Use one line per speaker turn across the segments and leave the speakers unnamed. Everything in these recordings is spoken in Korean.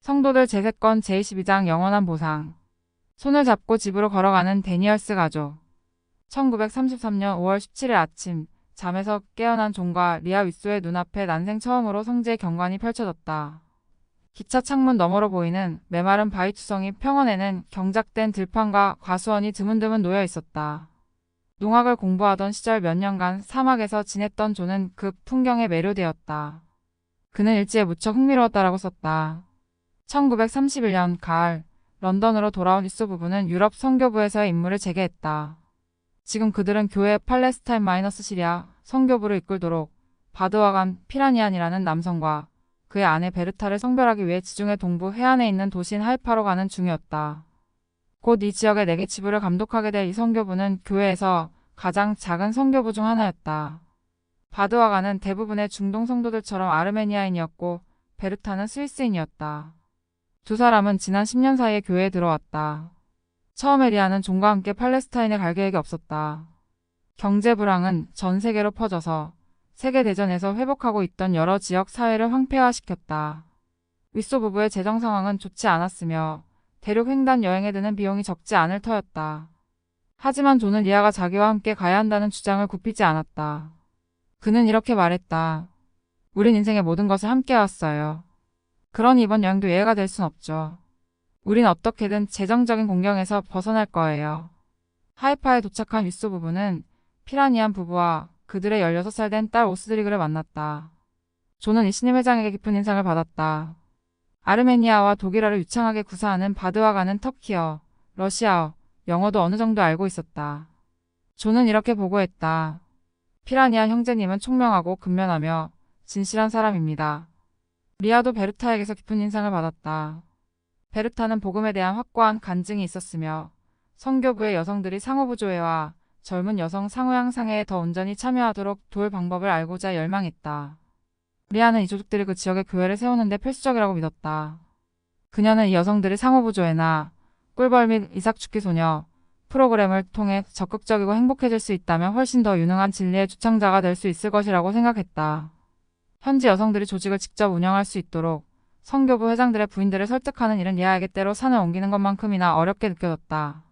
성도들 제세권 제22장 영원한 보상. 손을 잡고 집으로 걸어가는 데니얼스 가족. 1933년 5월 17일 아침, 잠에서 깨어난 존과 리아 윗소의 눈앞에 난생 처음으로 성지의 경관이 펼쳐졌다. 기차 창문 너머로 보이는 메마른 바위투성이 평원에는 경작된 들판과 과수원이 드문드문 놓여 있었다. 농학을 공부하던 시절 몇 년간 사막에서 지냈던 존은 그 풍경에 매료되었다. 그는 일지에 무척 흥미로웠다라고 썼다. 1931년 가을, 런던으로 돌아온 윗소 부부는 유럽 선교부에서의 임무를 재개했다. 지금 그들은 교회 팔레스타인 마이너스 시리아 선교부를 이끌도록 바드와간 피라니안이라는 남성과 그의 아내 베르타를 성별하기 위해 지중해 동부 해안에 있는 도시인 하이파로 가는 중이었다. 곧 이 지역의 4개 지부를 감독하게 될 이 선교부는 교회에서 가장 작은 선교부 중 하나였다. 바드와간은 대부분의 중동 성도들처럼 아르메니아인이었고 베르타는 스위스인이었다. 두 사람은 지난 10년 사이에 교회에 들어왔다. 처음에 리아는 존과 함께 팔레스타인에 갈 계획이 없었다. 경제 불황은 전 세계로 퍼져서 세계대전에서 회복하고 있던 여러 지역 사회를 황폐화시켰다. 윗소 부부의 재정 상황은 좋지 않았으며 대륙 횡단 여행에 드는 비용이 적지 않을 터였다. 하지만 존은 리아가 자기와 함께 가야 한다는 주장을 굽히지 않았다. 그는 이렇게 말했다. 우린 인생의 모든 것을 함께 해왔어요. 그러니 이번 여행도 예외가 될 순 없죠. 우린 어떻게든 재정적인 공경에서 벗어날 거예요. 하이파에 도착한 윗소 부부는 피라니안 부부와 그들의 16살 된 딸 오스드리그를 만났다. 존은 이신임 회장에게 깊은 인상을 받았다. 아르메니아와 독일어를 유창하게 구사하는 바드와가는 터키어, 러시아어, 영어도 어느 정도 알고 있었다. 존은 이렇게 보고했다. 피라니안 형제님은 총명하고 근면하며 진실한 사람입니다. 리아도 베르타에게서 깊은 인상을 받았다. 베르타는 복음에 대한 확고한 간증이 있었으며 선교부의 여성들이 상호부조회와 젊은 여성 상호양상회에 더 온전히 참여하도록 도울 방법을 알고자 열망했다. 리아는 이 조직들이 그 지역에 교회를 세우는 데 필수적이라고 믿었다. 그녀는 이 여성들이 상호부조회나 꿀벌 및 이삭축기 소녀 프로그램을 통해 적극적이고 행복해질 수 있다면 훨씬 더 유능한 진리의 주창자가 될 수 있을 것이라고 생각했다. 현지 여성들이 조직을 직접 운영할 수 있도록 선교부 회장들의 부인들을 설득하는 일은 리아에게 때로 산을 옮기는 것만큼이나 어렵게 느껴졌다.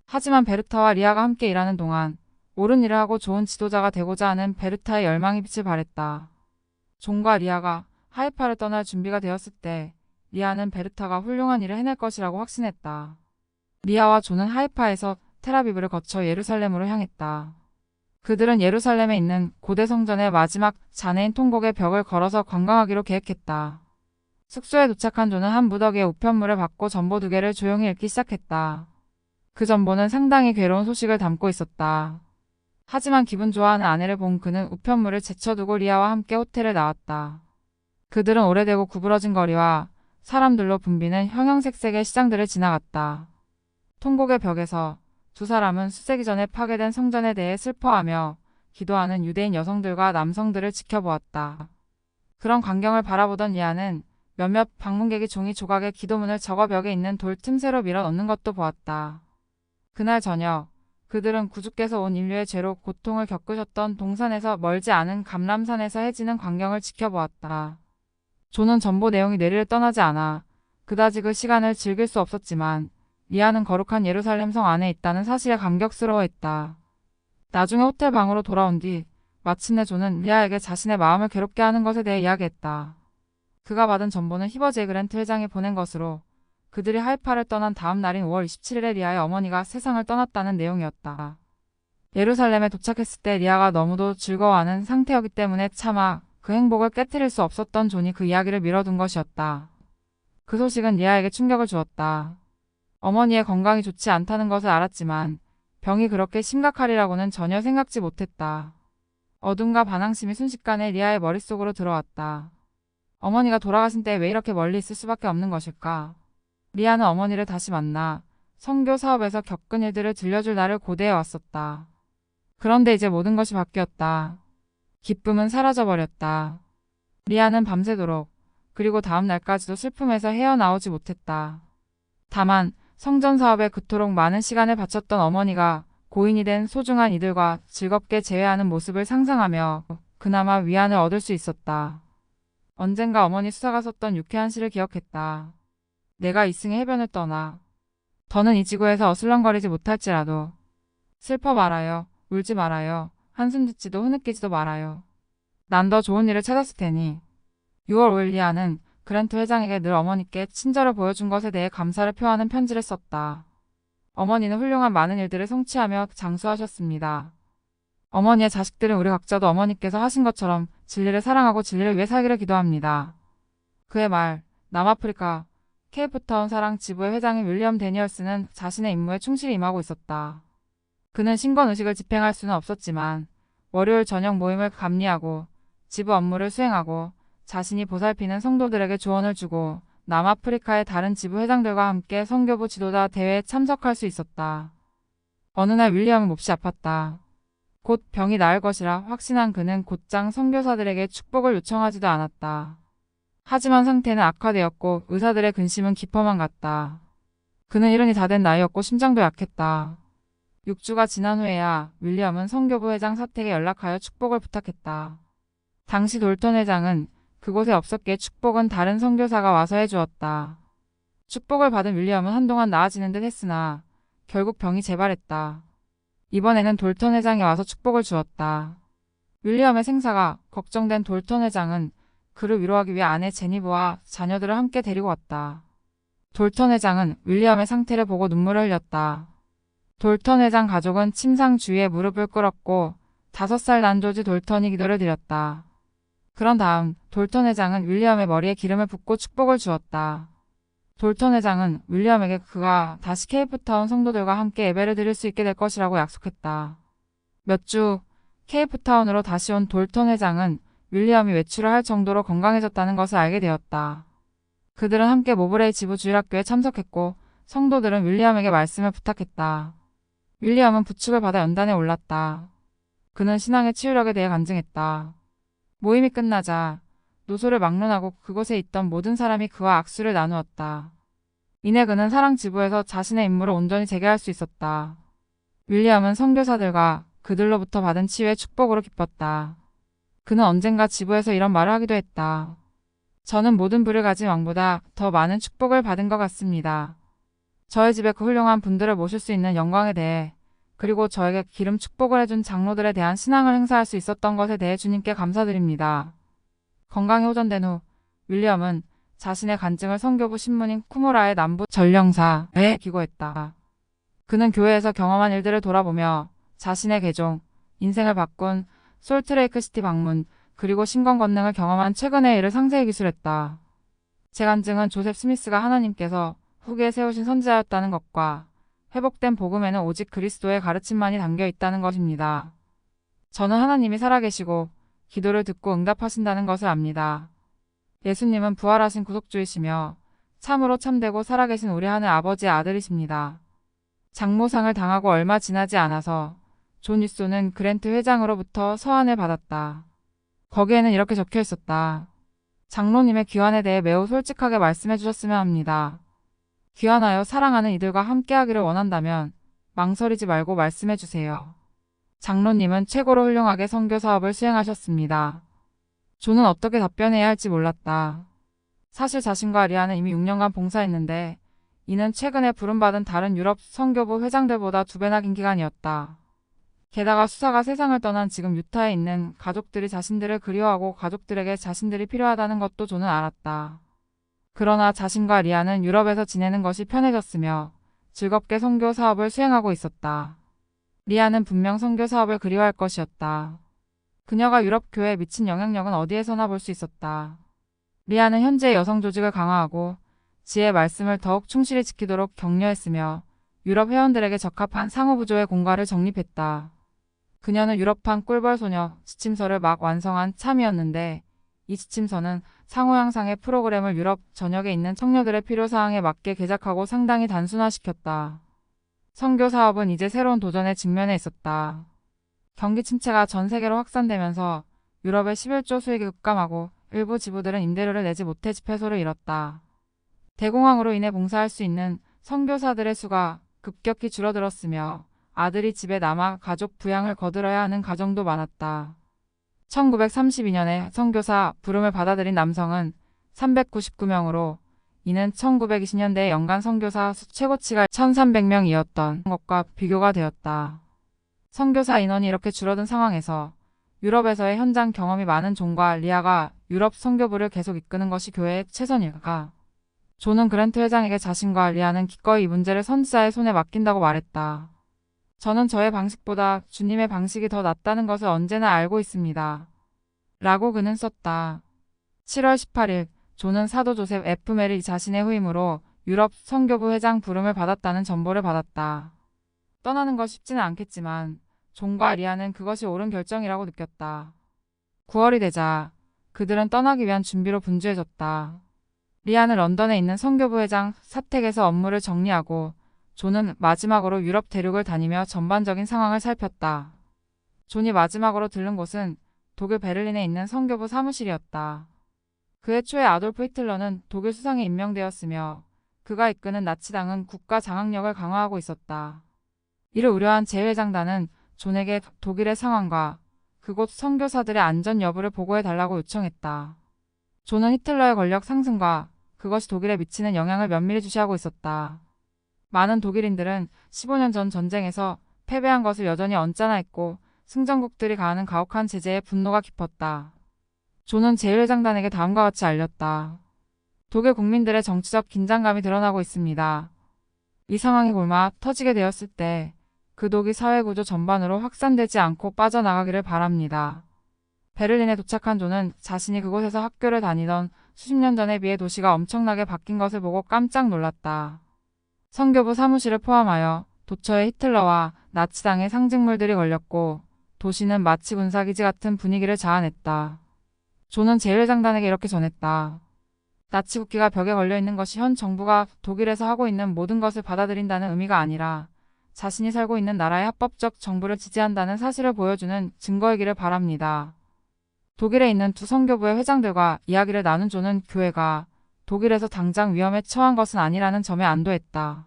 하지만 베르타와 리아가 함께 일하는 동안 옳은 일을 하고 좋은 지도자가 되고자 하는 베르타의 열망이 빛을 발했다. 존과 리아가 하이파를 떠날 준비가 되었을 때 리아는 베르타가 훌륭한 일을 해낼 것이라고 확신했다. 리아와 존은 하이파에서 텔아비브를 거쳐 예루살렘으로 향했다. 그들은 예루살렘에 있는 고대 성전의 마지막 잔해인 통곡의 벽을 걸어서 관광하기로 계획했다. 숙소에 도착한 존은 한 무더기에 우편물을 받고 전보 2개를 조용히 읽기 시작했다. 그 전보는 상당히 괴로운 소식을 담고 있었다. 하지만 기분 좋아하는 아내를 본 그는 우편물을 제쳐두고 리아와 함께 호텔을 나왔다. 그들은 오래되고 구부러진 거리와 사람들로 붐비는 형형색색의 시장들을 지나갔다. 통곡의 벽에서 두 사람은 수세기 전에 파괴된 성전에 대해 슬퍼하며 기도하는 유대인 여성들과 남성들을 지켜보았다. 그런 광경을 바라보던 리아는 몇몇 방문객이 종이 조각의 기도문을 적어 벽에 있는 돌 틈새로 밀어 넣는 것도 보았다. 그날 저녁, 그들은 구주께서 온 인류의 죄로 고통을 겪으셨던 동산에서 멀지 않은 감람산에서 해지는 광경을 지켜보았다. 존은 전보 내용이 뇌리를 떠나지 않아 그다지 그 시간을 즐길 수 없었지만 리아는 거룩한 예루살렘 성 안에 있다는 사실에 감격스러워했다. 나중에 호텔 방으로 돌아온 뒤 마침내 존은 리아에게 자신의 마음을 괴롭게 하는 것에 대해 이야기했다. 그가 받은 전보는 히버 제 그랜트 회장이 보낸 것으로 그들이 하이파를 떠난 다음 날인 5월 27일에 리아의 어머니가 세상을 떠났다는 내용이었다. 예루살렘에 도착했을 때 리아가 너무도 즐거워하는 상태였기 때문에 차마 그 행복을 깨트릴 수 없었던 존이 그 이야기를 미뤄둔 것이었다. 그 소식은 리아에게 충격을 주었다. 어머니의 건강이 좋지 않다는 것을 알았지만 병이 그렇게 심각하리라고는 전혀 생각지 못했다. 어둠과 반항심이 순식간에 리아의 머릿속으로 들어왔다. 어머니가 돌아가신 때 왜 이렇게 멀리 있을 수밖에 없는 것일까? 리아는 어머니를 다시 만나 선교 사업에서 겪은 일들을 들려줄 날을 고대해 왔었다. 그런데 이제 모든 것이 바뀌었다. 기쁨은 사라져버렸다. 리아는 밤새도록 그리고 다음 날까지도 슬픔에서 헤어나오지 못했다. 다만 성전 사업에 그토록 많은 시간을 바쳤던 어머니가 고인이 된 소중한 이들과 즐겁게 재회하는 모습을 상상하며 그나마 위안을 얻을 수 있었다. 언젠가 어머니 수사가 썼던 유쾌한 시를 기억했다. 내가 이승의 해변을 떠나 더는 이 지구에서 어슬렁거리지 못할지라도 슬퍼 말아요. 울지 말아요. 한숨 짓지도 흐느끼지도 말아요. 난 더 좋은 일을 찾았을 테니. 6월 5일 리아는 그랜트 회장에게 늘 어머니께 친절을 보여준 것에 대해 감사를 표하는 편지를 썼다. 어머니는 훌륭한 많은 일들을 성취하며 장수하셨습니다. 어머니의 자식들은 우리 각자도 어머니께서 하신 것처럼 진리를 사랑하고 진리를 위해 살기를 기도합니다. 그의 말, 남아프리카, 케이프타운 사랑 지부의 회장인 윌리엄 데니얼스는 자신의 임무에 충실히 임하고 있었다. 그는 신권의식을 집행할 수는 없었지만 월요일 저녁 모임을 감리하고 지부 업무를 수행하고 자신이 보살피는 성도들에게 조언을 주고 남아프리카의 다른 지부 회장들과 함께 선교부 지도자 대회에 참석할 수 있었다. 어느 날 윌리엄은 몹시 아팠다. 곧 병이 나을 것이라 확신한 그는 곧장 선교사들에게 축복을 요청하지도 않았다. 하지만 상태는 악화되었고 의사들의 근심은 깊어만 갔다. 그는 70이 다 된 나이였고 심장도 약했다. 6주가 지난 후에야 윌리엄은 선교부 회장 사택에 연락하여 축복을 부탁했다. 당시 돌턴 회장은 그곳에 없었기에 축복은 다른 선교사가 와서 해주었다. 축복을 받은 윌리엄은 한동안 나아지는 듯 했으나 결국 병이 재발했다. 이번에는 돌턴 회장이 와서 축복을 주었다. 윌리엄의 생사가 걱정된 돌턴 회장은 그를 위로하기 위해 아내 제니브와 자녀들을 함께 데리고 왔다. 돌턴 회장은 윌리엄의 상태를 보고 눈물을 흘렸다. 돌턴 회장 가족은 침상 주위에 무릎을 꿇었고 5살 난 조지 돌턴이 기도를 드렸다. 그런 다음 돌턴 회장은 윌리엄의 머리에 기름을 붓고 축복을 주었다. 돌턴 회장은 윌리엄에게 그가 다시 케이프타운 성도들과 함께 예배를 드릴 수 있게 될 것이라고 약속했다. 몇 주 케이프타운으로 다시 온 돌턴 회장은 윌리엄이 외출을 할 정도로 건강해졌다는 것을 알게 되었다. 그들은 함께 모브레이 지부 주일학교에 참석했고 성도들은 윌리엄에게 말씀을 부탁했다. 윌리엄은 부축을 받아 연단에 올랐다. 그는 신앙의 치유력에 대해 간증했다. 모임이 끝나자 노소를 막론하고 그곳에 있던 모든 사람이 그와 악수를 나누었다. 이내 그는 사랑 지부에서 자신의 임무를 온전히 재개할 수 있었다. 윌리엄은 선교사들과 그들로부터 받은 치유의 축복으로 기뻤다. 그는 언젠가 지부에서 이런 말을 하기도 했다. 저는 모든 부를 가진 왕보다 더 많은 축복을 받은 것 같습니다. 저의 집에 그 훌륭한 분들을 모실 수 있는 영광에 대해 그리고 저에게 기름 축복을 해준 장로들에 대한 신앙을 행사할 수 있었던 것에 대해 주님께 감사드립니다. 건강이 호전된 후 윌리엄은 자신의 간증을 선교부 신문인 쿠모라의 남부 전령사에 기고했다. 그는 교회에서 경험한 일들을 돌아보며 자신의 개종, 인생을 바꾼 솔트레이크 시티 방문, 그리고 신권 권능을 경험한 최근의 일을 상세히 기술했다. 제 간증은 조셉 스미스가 하나님께서 후기에 세우신 선지자였다는 것과 회복된 복음에는 오직 그리스도의 가르침만이 담겨 있다는 것입니다. 저는 하나님이 살아계시고 기도를 듣고 응답하신다는 것을 압니다. 예수님은 부활하신 구속주이시며 참으로 참되고 살아계신 우리 하늘 아버지의 아들이십니다. 장모상을 당하고 얼마 지나지 않아서 존 윗소는 그랜트 회장으로부터 서한을 받았다. 거기에는 이렇게 적혀 있었다. 장로님의 귀환에 대해 매우 솔직하게 말씀해 주셨으면 합니다. 귀환하여 사랑하는 이들과 함께하기를 원한다면 망설이지 말고 말씀해 주세요. 장로님은 최고로 훌륭하게 선교 사업을 수행하셨습니다. 존은 어떻게 답변해야 할지 몰랐다. 사실 자신과 리아는 이미 6년간 봉사했는데 이는 최근에 부름받은 다른 유럽 선교부 회장들보다 2배나 긴 기간이었다. 게다가 수사가 세상을 떠난 지금 유타에 있는 가족들이 자신들을 그리워하고 가족들에게 자신들이 필요하다는 것도 존은 알았다. 그러나 자신과 리아는 유럽에서 지내는 것이 편해졌으며 즐겁게 선교 사업을 수행하고 있었다. 리아는 분명 선교 사업을 그리워할 것이었다. 그녀가 유럽 교회에 미친 영향력은 어디에서나 볼 수 있었다. 리아는 현재 여성 조직을 강화하고 지혜의 말씀을 더욱 충실히 지키도록 격려했으며 유럽 회원들에게 적합한 상호부조의 공과를 정립했다. 그녀는 유럽판 꿀벌 소녀 지침서를 막 완성한 참이었는데 이 지침서는 상호 양상의 프로그램을 유럽 전역에 있는 청녀들의 필요사항에 맞게 개작하고 상당히 단순화시켰다. 선교 사업은 이제 새로운 도전에 직면해 있었다. 경기 침체가 전 세계로 확산되면서 유럽의 11조 수익이 급감하고 일부 지부들은 임대료를 내지 못해 집회소를 잃었다. 대공황으로 인해 봉사할 수 있는 선교사들의 수가 급격히 줄어들었으며 아들이 집에 남아 가족 부양을 거들어야 하는 가정도 많았다. 1932년에 선교사 부름을 받아들인 남성은 399명으로 이는 1920년대 연간 선교사 수 최고치가 1,300명이었던 것과 비교가 되었다. 선교사 인원이 이렇게 줄어든 상황에서 유럽에서의 현장 경험이 많은 존과 리아가 유럽 선교부를 계속 이끄는 것이 교회의 최선일까? 존은 그랜트 회장에게 자신과 리아는 기꺼이 이 문제를 선지자의 손에 맡긴다고 말했다. 저는 저의 방식보다 주님의 방식이 더 낫다는 것을 언제나 알고 있습니다. 라고 그는 썼다. 7월 18일 존은 사도 조셉 F. 메리 자신의 후임으로 유럽 선교부 회장 부름을 받았다는 전보를 받았다. 떠나는 것 쉽지는 않겠지만 존과 리아는 그것이 옳은 결정이라고 느꼈다. 9월이 되자 그들은 떠나기 위한 준비로 분주해졌다. 리아는 런던에 있는 선교부 회장 사택에서 업무를 정리하고 존은 마지막으로 유럽 대륙을 다니며 전반적인 상황을 살폈다. 존이 마지막으로 들른 곳은 독일 베를린에 있는 선교부 사무실이었다. 그해 초에 아돌프 히틀러는 독일 수상에 임명되었으며 그가 이끄는 나치당은 국가 장악력을 강화하고 있었다. 이를 우려한 제1회장단은 존에게 독일의 상황과 그곳 선교사들의 안전 여부를 보고해달라고 요청했다. 존은 히틀러의 권력 상승과 그것이 독일에 미치는 영향을 면밀히 주시하고 있었다. 많은 독일인들은 15년 전 전쟁에서 패배한 것을 여전히 언짢아 했고 승전국들이 가하는 가혹한 제재에 분노가 깊었다. 존은 제1회장단에게 다음과 같이 알렸다. 독일 국민들의 정치적 긴장감이 드러나고 있습니다. 이 상황이 골마 터지게 되었을 때 그 독이 사회구조 전반으로 확산되지 않고 빠져나가기를 바랍니다. 베를린에 도착한 존은 자신이 그곳에서 학교를 다니던 수십 년 전에 비해 도시가 엄청나게 바뀐 것을 보고 깜짝 놀랐다. 선교부 사무실을 포함하여 도처에 히틀러와 나치당의 상징물들이 걸렸고 도시는 마치 군사기지 같은 분위기를 자아냈다. 존은 제1회장단에게 이렇게 전했다. 나치 국기가 벽에 걸려있는 것이 현 정부가 독일에서 하고 있는 모든 것을 받아들인다는 의미가 아니라 자신이 살고 있는 나라의 합법적 정부를 지지한다는 사실을 보여주는 증거이기를 바랍니다. 독일에 있는 두 선교부의 회장들과 이야기를 나눈 존은 교회가 독일에서 당장 위험에 처한 것은 아니라는 점에 안도했다.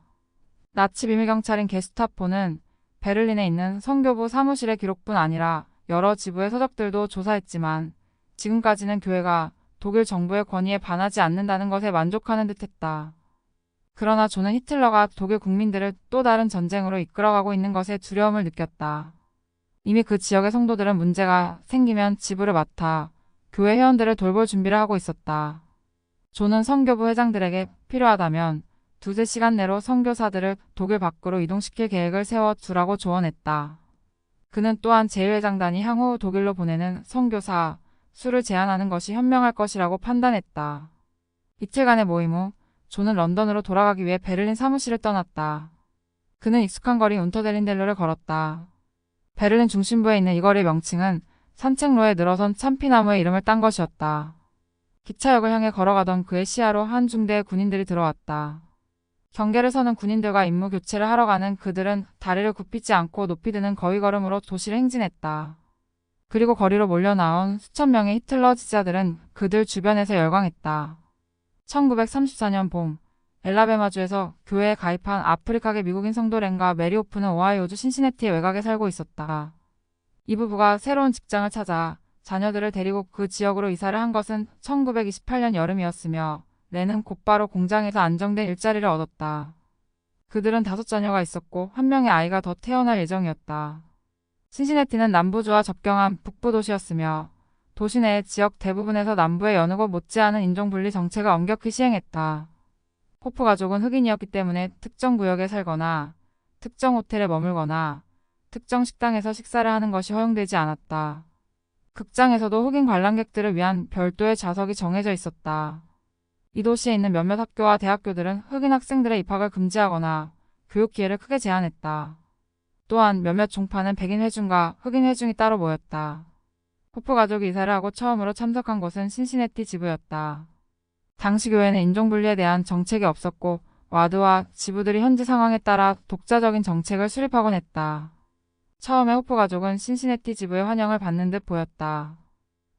나치 비밀경찰인 게스타포는 베를린에 있는 선교부 사무실의 기록뿐 아니라 여러 지부의 서적들도 조사했지만 지금까지는 교회가 독일 정부의 권위에 반하지 않는다는 것에 만족하는 듯했다. 그러나 존은 히틀러가 독일 국민들을 또 다른 전쟁으로 이끌어가고 있는 것에 두려움을 느꼈다. 이미 그 지역의 성도들은 문제가 생기면 지부를 맡아 교회 회원들을 돌볼 준비를 하고 있었다. 존은 선교부 회장들에게 필요하다면 두세 시간 내로 선교사들을 독일 밖으로 이동시킬 계획을 세워두라고 조언했다. 그는 또한 제1회장단이 향후 독일로 보내는 선교사 수를 제한하는 것이 현명할 것이라고 판단했다. 이틀간의 모임 후 존은 런던으로 돌아가기 위해 베를린 사무실을 떠났다. 그는 익숙한 거리 운터델린델로를 걸었다. 베를린 중심부에 있는 이 거리의 명칭은 산책로에 늘어선 참피나무의 이름을 딴 것이었다. 기차역을 향해 걸어가던 그의 시야로 한 중대의 군인들이 들어왔다. 경계를 서는 군인들과 임무 교체를 하러 가는 그들은 다리를 굽히지 않고 높이 드는 거위걸음으로 도시를 행진했다. 그리고 거리로 몰려 나온 수천 명의 히틀러 지지자들은 그들 주변에서 열광했다. 1934년 봄, 엘라베마주에서 교회에 가입한 아프리카계 미국인 성도 렌과 메리오프는 오하이오주 신시내티의 외곽에 살고 있었다. 이 부부가 새로운 직장을 찾아 자녀들을 데리고 그 지역으로 이사를 한 것은 1928년 여름이었으며 렌은 곧바로 공장에서 안정된 일자리를 얻었다. 그들은 5자녀가 있었고 한 명의 아이가 더 태어날 예정이었다. 신시내티는 남부주와 접경한 북부 도시였으며 도시 내 지역 대부분에서 남부의 여느 곳 못지않은 인종분리 정책을 엄격히 시행했다. 호프 가족은 흑인이었기 때문에 특정 구역에 살거나 특정 호텔에 머물거나 특정 식당에서 식사를 하는 것이 허용되지 않았다. 극장에서도 흑인 관람객들을 위한 별도의 좌석이 정해져 있었다. 이 도시에 있는 몇몇 학교와 대학교들은 흑인 학생들의 입학을 금지하거나 교육 기회를 크게 제한했다. 또한 몇몇 종파는 백인 회중과 흑인 회중이 따로 모였다. 호프 가족이 이사를 하고 처음으로 참석한 곳은 신시내티 지부였다. 당시 교회는 인종분리에 대한 정책이 없었고 와드와 지부들이 현지 상황에 따라 독자적인 정책을 수립하곤 했다. 처음에 호프 가족은 신시내티 지부의 환영을 받는 듯 보였다.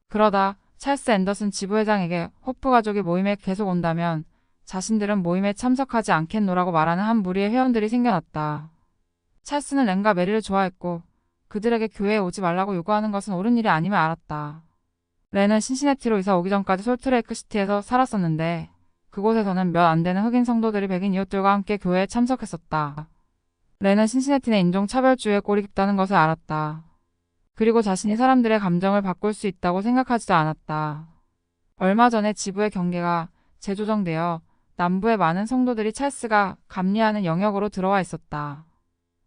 그러다 찰스 앤더슨 지부회장에게 호프 가족이 모임에 계속 온다면 자신들은 모임에 참석하지 않겠노라고 말하는 한 무리의 회원들이 생겨났다. 찰스는 렌과 메리를 좋아했고 그들에게 교회에 오지 말라고 요구하는 것은 옳은 일이 아님을 알았다. 렌은 신시내티로 이사 오기 전까지 솔트레이크 시티에서 살았었는데 그곳에서는 몇 안 되는 흑인 성도들이 백인 이웃들과 함께 교회에 참석했었다. 렌은 신시내티 내 인종차별주의에 꼴이 깊다는 것을 알았다. 그리고 자신이 사람들의 감정을 바꿀 수 있다고 생각하지도 않았다. 얼마 전에 지부의 경계가 재조정되어 남부의 많은 성도들이 찰스가 감리하는 영역으로 들어와 있었다.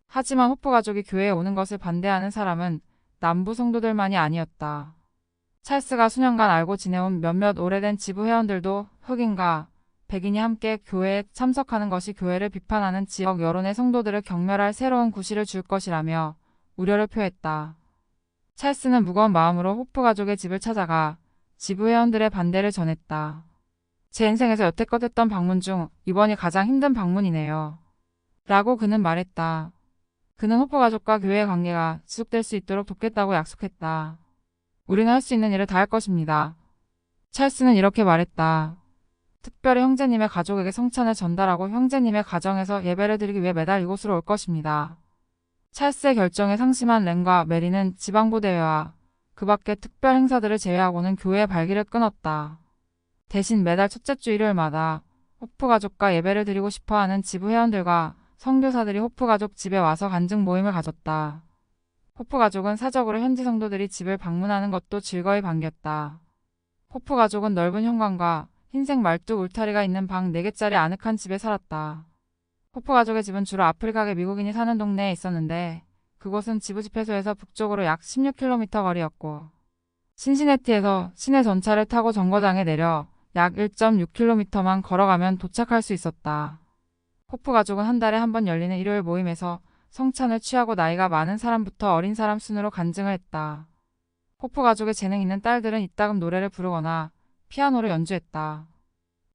하지만 호프 가족이 교회에 오는 것을 반대하는 사람은 남부 성도들만이 아니었다. 찰스가 수년간 알고 지내온 몇몇 오래된 지부 회원들도 흑인과 백인이 함께 교회에 참석하는 것이 교회를 비판하는 지역 여론의 성도들을 경멸할 새로운 구실을 줄 것이라며 우려를 표했다. 찰스는 무거운 마음으로 호프 가족의 집을 찾아가 지부 회원들의 반대를 전했다. 제 인생에서 여태껏 했던 방문 중 이번이 가장 힘든 방문이네요. 라고 그는 말했다. 그는 호프 가족과 교회의 관계가 지속될 수 있도록 돕겠다고 약속했다. 우리는 할 수 있는 일을 다 할 것입니다. 찰스는 이렇게 말했다. 특별히 형제님의 가족에게 성찬을 전달하고 형제님의 가정에서 예배를 드리기 위해 매달 이곳으로 올 것입니다. 찰스의 결정에 상심한 렌과 메리는 지방부 대회와 그 밖의 특별 행사들을 제외하고는 교회의 발기를 끊었다. 대신 매달 첫째 주 일요일마다 호프 가족과 예배를 드리고 싶어하는 지부 회원들과 선교사들이 호프 가족 집에 와서 간증 모임을 가졌다. 호프 가족은 사적으로 현지 성도들이 집을 방문하는 것도 즐거이 반겼다. 호프 가족은 넓은 현관과 흰색 말뚝 울타리가 있는 방 4개짜리 아늑한 집에 살았다. 호프 가족의 집은 주로 아프리카계 미국인이 사는 동네에 있었는데 그곳은 지부 집회소에서 북쪽으로 약 16km 거리였고 신시내티에서 시내 전차를 타고 정거장에 내려 약 1.6km만 걸어가면 도착할 수 있었다. 호프 가족은 한 달에 한 번 열리는 일요일 모임에서 성찬을 취하고 나이가 많은 사람부터 어린 사람 순으로 간증을 했다. 호프 가족의 재능 있는 딸들은 이따금 노래를 부르거나 피아노를 연주했다.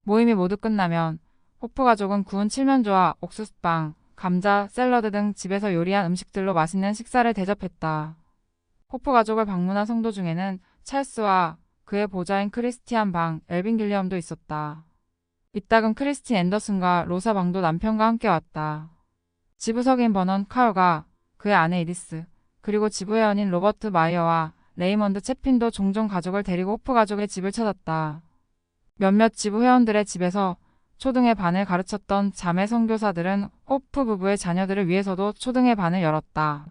모임이 모두 끝나면 호프 가족은 구운 칠면조와 옥수수빵, 감자, 샐러드 등 집에서 요리한 음식들로 맛있는 식사를 대접했다. 호프 가족을 방문한 성도 중에는 찰스와 그의 보좌인 크리스티안 방, 엘빈 길리엄도 있었다. 이따금 크리스틴 앤더슨과 로사 방도 남편과 함께 왔다. 지부석인 버넌 카울과 그의 아내 이디스, 그리고 지부회원인 로버트 마이어와 레이먼드 채핀도 종종 가족을 데리고 호프 가족의 집을 찾았다. 몇몇 지부 회원들의 집에서 초등의 반을 가르쳤던 자매 선교사들은 호프 부부의 자녀들을 위해서도 초등의 반을 열었다.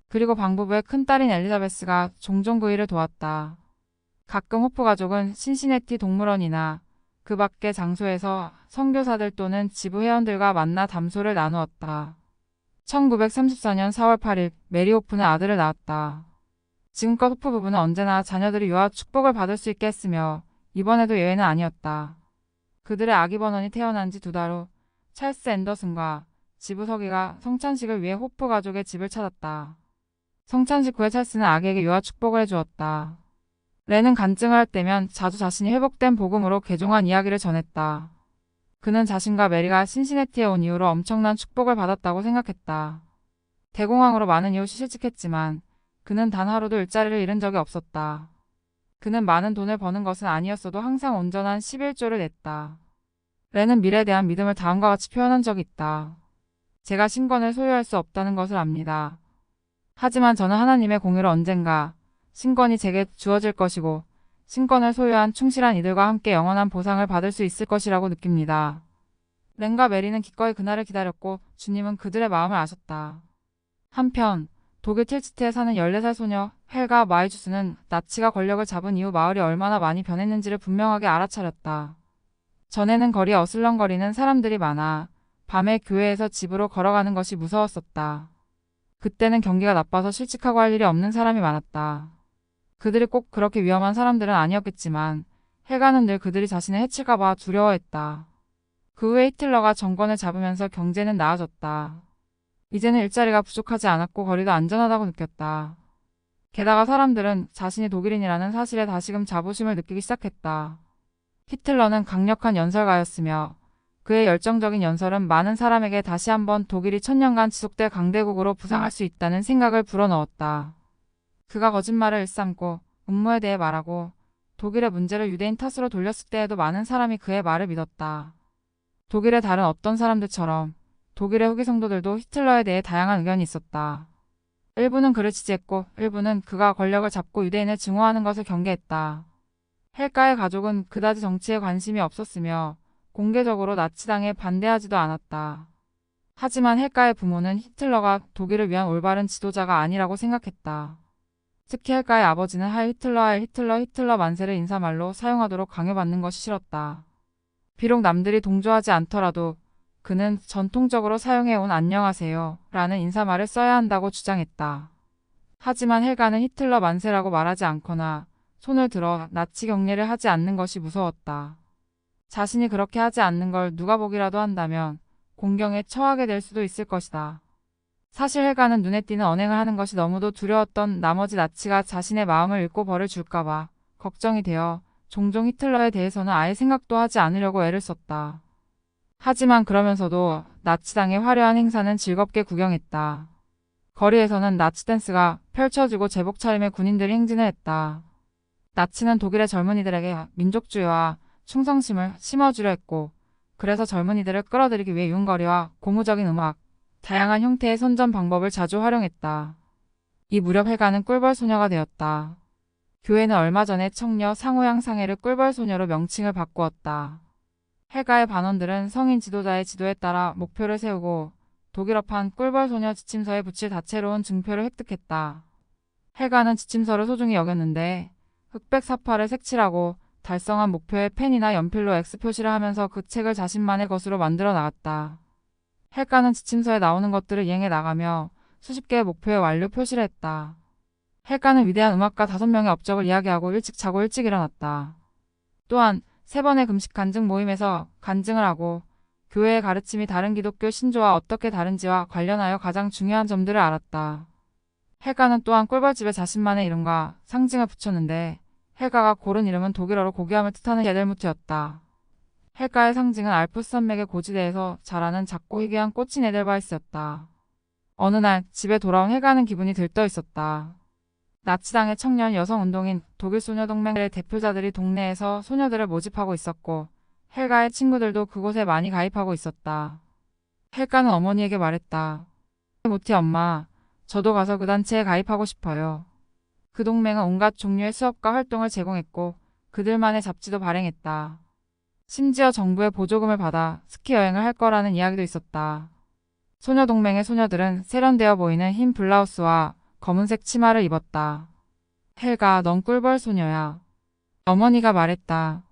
그리고 방부부의 큰딸인 엘리자베스가 종종 그 일을 도왔다. 가끔 호프 가족은 신시내티 동물원이나 그 밖의 장소에서 선교사들 또는 지부 회원들과 만나 담소를 나누었다. 1934년 4월 8일 메리 호프는 아들을 낳았다. 지금껏 호프 부부는 언제나 자녀들이 유아 축복을 받을 수 있게 했으며 이번에도 예외는 아니었다. 그들의 아기 버넌이 태어난 지 2달 후 찰스 앤더슨과 지부 서기가 성찬식을 위해 호프 가족의 집을 찾았다. 성찬식 후에 찰스는 아기에게 유아 축복을 해주었다. 렌은 간증을 할 때면 자주 자신이 회복된 복음으로 개종한 이야기를 전했다. 그는 자신과 메리가 신시내티에 온 이후로 엄청난 축복을 받았다고 생각했다. 대공황으로 많은 이웃이 실직했지만 그는 단 하루도 일자리를 잃은 적이 없었다. 그는 많은 돈을 버는 것은 아니었어도 항상 온전한 11조를 냈다. 렌은 미래에 대한 믿음을 다음과 같이 표현한 적이 있다. 제가 신권을 소유할 수 없다는 것을 압니다. 하지만 저는 하나님의 공의로 언젠가 신권이 제게 주어질 것이고 신권을 소유한 충실한 이들과 함께 영원한 보상을 받을 수 있을 것이라고 느낍니다. 렌과 메리는 기꺼이 그날을 기다렸고 주님은 그들의 마음을 아셨다. 한편 독일 틸츠트에 사는 14살 소녀 헬가 마이주스는 나치가 권력을 잡은 이후 마을이 얼마나 많이 변했는지를 분명하게 알아차렸다. 전에는 거리에 어슬렁거리는 사람들이 많아 밤에 교회에서 집으로 걸어가는 것이 무서웠었다. 그때는 경기가 나빠서 실직하고 할 일이 없는 사람이 많았다. 그들이 꼭 그렇게 위험한 사람들은 아니었겠지만 헬가는 늘 그들이 자신을 해칠까봐 두려워했다. 그 후에 히틀러가 정권을 잡으면서 경제는 나아졌다. 이제는 일자리가 부족하지 않았고 거리도 안전하다고 느꼈다. 게다가 사람들은 자신이 독일인이라는 사실에 다시금 자부심을 느끼기 시작했다. 히틀러는 강력한 연설가였으며 그의 열정적인 연설은 많은 사람에게 다시 한번 독일이 1000년간 지속될 강대국으로 부상할 수 있다는 생각을 불어넣었다. 그가 거짓말을 일삼고 음모에 대해 말하고 독일의 문제를 유대인 탓으로 돌렸을 때에도 많은 사람이 그의 말을 믿었다. 독일의 다른 어떤 사람들처럼 독일의 후기 성도들도 히틀러에 대해 다양한 의견이 있었다. 일부는 그를 지지했고 일부는 그가 권력을 잡고 유대인을 증오하는 것을 경계했다. 헬가의 가족은 그다지 정치에 관심이 없었으며 공개적으로 나치당에 반대하지도 않았다. 하지만 헬가의 부모는 히틀러가 독일을 위한 올바른 지도자가 아니라고 생각했다. 특히 헬가의 아버지는 히틀러 만세를 인사말로 사용하도록 강요받는 것이 싫었다. 비록 남들이 동조하지 않더라도 그는 전통적으로 사용해온 안녕하세요 라는 인사말을 써야 한다고 주장했다. 하지만 헬가는 히틀러 만세라고 말하지 않거나 손을 들어 나치 경례를 하지 않는 것이 무서웠다. 자신이 그렇게 하지 않는 걸 누가 보기라도 한다면 공경에 처하게 될 수도 있을 것이다. 사실 헬가는 눈에 띄는 언행을 하는 것이 너무도 두려웠던 나머지 나치가 자신의 마음을 읽고 벌을 줄까봐 걱정이 되어 종종 히틀러에 대해서는 아예 생각도 하지 않으려고 애를 썼다. 하지만 그러면서도 나치당의 화려한 행사는 즐겁게 구경했다. 거리에서는 나치 댄스가 펼쳐지고 제복 차림의 군인들이 행진을 했다. 나치는 독일의 젊은이들에게 민족주의와 충성심을 심어주려 했고, 그래서 젊은이들을 끌어들이기 위해 융거리와 고무적인 음악, 다양한 형태의 선전 방법을 자주 활용했다. 이 무렵 헬가는 꿀벌 소녀가 되었다. 교회는 얼마 전에 청녀 상호양 상해를 꿀벌 소녀로 명칭을 바꾸었다. 헬가의 반원들은 성인 지도자의 지도에 따라 목표를 세우고 독일어판 꿀벌 소녀 지침서에 붙일 다채로운 증표를 획득했다. 헬가는 지침서를 소중히 여겼는데 흑백 사파를 색칠하고 달성한 목표에 펜이나 연필로 X 표시를 하면서 그 책을 자신만의 것으로 만들어 나갔다. 헬가는 지침서에 나오는 것들을 이행해 나가며 수십 개의 목표에 완료 표시를 했다. 헬가는 위대한 음악가 5명의 업적을 이야기하고 일찍 자고 일찍 일어났다. 또한 3번의 금식 간증 모임에서 간증을 하고 교회의 가르침이 다른 기독교 신조와 어떻게 다른지와 관련하여 가장 중요한 점들을 알았다. 헬가는 또한 꿀벌집에 자신만의 이름과 상징을 붙였는데 헬가가 고른 이름은 독일어로 고귀함을 뜻하는 예델무트였다. 헬가의 상징은 알프스 산맥의 고지대에서 자라는 작고 희귀한 꽃인 에델바이스였다. 어느 날 집에 돌아온 헬가는 기분이 들떠 있었다. 나치당의 청년 여성운동인 독일 소녀동맹의 대표자들이 동네에서 소녀들을 모집하고 있었고 헬가의 친구들도 그곳에 많이 가입하고 있었다. 헬가는 어머니에게 말했다. 모티 엄마, 저도 가서 그 단체에 가입하고 싶어요. 그 동맹은 온갖 종류의 수업과 활동을 제공했고 그들만의 잡지도 발행했다. 심지어 정부의 보조금을 받아 스키 여행을 할 거라는 이야기도 있었다. 소녀동맹의 소녀들은 세련되어 보이는 흰 블라우스와 검은색 치마를 입었다. 헬가, 넌 꿀벌 소녀야. 어머니가 말했다.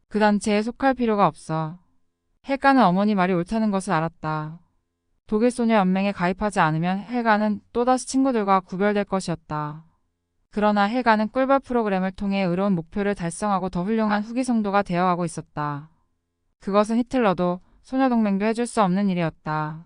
그 단체에 속할 필요가 없어. 헬가는 어머니 말이 옳다는 것을 알았다. 독일 소녀 연맹에 가입하지 않으면 헬가는 또다시 친구들과 구별될 것이었다. 그러나 헬가는 꿀벌 프로그램을 통해 의로운 목표를 달성하고 더 훌륭한 후기 성도가 되어가고 있었다. 그것은 히틀러도 소녀동맹도 해줄 수 없는 일이었다.